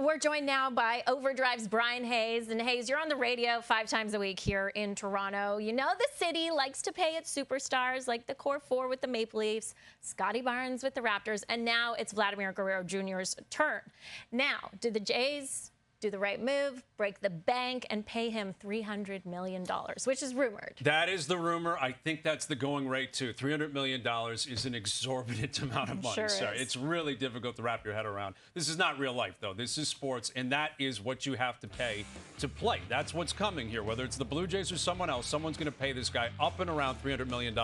We're joined now by OverDrive's Bryan Hayes. And Hayes, you're on the radio 5 times a week here in Toronto. You know the city likes to pay its superstars like the core 4 with the Maple Leafs, Scotty Barnes with the Raptors, and now it's Vladimir Guerrero Jr.'s turn. Now, did the Jays do the right move, break the bank, and pay him $300 million, which is rumored? That is the rumor. I think that's the going rate, too. $300 million is an exorbitant amount of money, sure Sarah. is. It's really difficult to wrap your head around. This is not real life, though. This is sports, and that is what you have to pay to play. That's what's coming here. Whether it's the Blue Jays or someone else, someone's going to pay this guy up and around $300 million.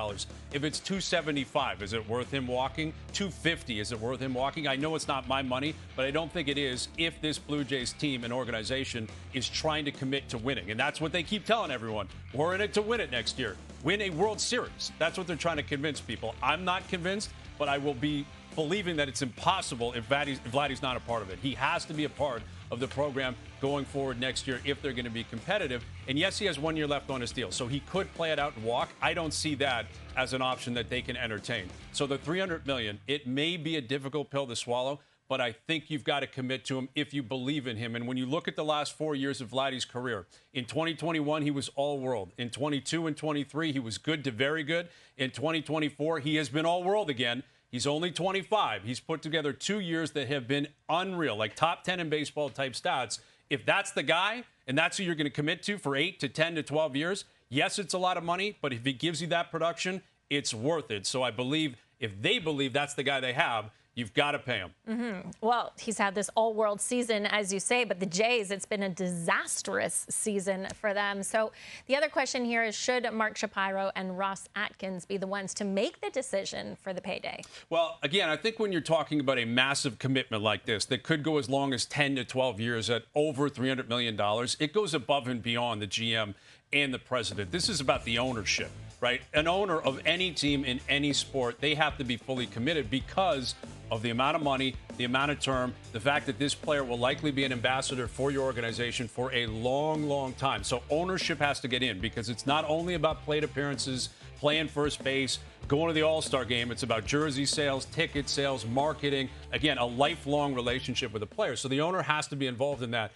If it's $275, is it worth him walking? $250, is it worth him walking? I know it's not my money, but I don't think it is if this Blue Jays team and organization is trying to commit to winning. And that's what they keep telling everyone. We're in it to win it next year. Win a World Series. That's what they're trying to convince people. I'm not convinced, but I will be believing that it's impossible if Vladdy's not a part of it. He has to be a part of the program going forward next year if they're going to be competitive. And yes, he has 1 year left on his deal, so he could play it out and walk. I don't see that as an option that they can entertain. So the $300 million, it may be a difficult pill to swallow, but I think you've got to commit to him if you believe in him. And when you look at the last 4 years of Vladdy's career, in 2021, he was all-world. In 22 and 23, he was good to very good. In 2024, he has been all-world again. He's only 25. He's put together 2 years that have been unreal, like top 10 in baseball type stats. If that's the guy and that's who you're going to commit to for 8 to 10 to 12 years, yes, it's a lot of money, but if he gives you that production, it's worth it. So I believe if they believe that's the guy they have, you've got to pay him. Well, he's had this all-world season, as you say, but the Jays, it's been a disastrous season for them. So the other question here is, should Mark Shapiro and Ross Atkins be the ones to make the decision for the payday? Well, again, I think when you're talking about a massive commitment like this that could go as long as 10 to 12 years at over $300 million, it goes above and beyond the GM and the president. This is about the ownership, right? An owner of any team in any sport, they have to be fully committed because of the amount of money, the amount of term, the fact that this player will likely be an ambassador for your organization for a long, long time. So ownership has to get in because it's not only about plate appearances, playing first base, going to the All-Star game. It's about jersey sales, ticket sales, marketing. Again, a lifelong relationship with the player. So the owner has to be involved in that.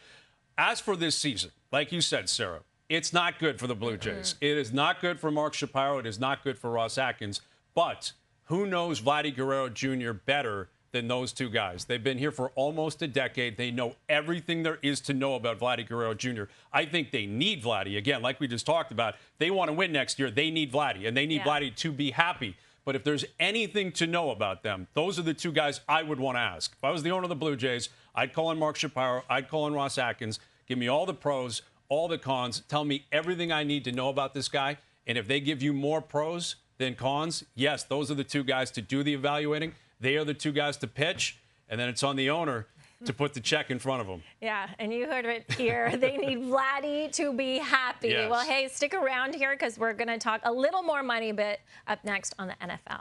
As for this season, like you said, Sarah, it's not good for the Blue Jays. It is not good for Mark Shapiro. It is not good for Ross Atkins. But who knows Vladdy Guerrero Jr. better than those two guys? They've been here for almost a decade. They know everything there is to know about Vladdy Guerrero Jr. I think they need Vladdy. Again, like we just talked about, they want to win next year. They need Vladdy, and they need Vladdy to be happy. But if there's anything to know about them, those are the two guys I would want to ask. If I was the owner of the Blue Jays, I'd call in Mark Shapiro. I'd call in Ross Atkins. Give me all the pros, all the cons. Tell me everything I need to know about this guy. And if they give you more pros than cons, yes, those are the two guys to do the evaluating. They are the two guys to pitch. And then it's on the owner to put the check in front of them. Yeah, and you heard it here. They need Vladdy to be happy. Yes. Well, hey, stick around here because we're going to talk a little more money bit up next on the NFL.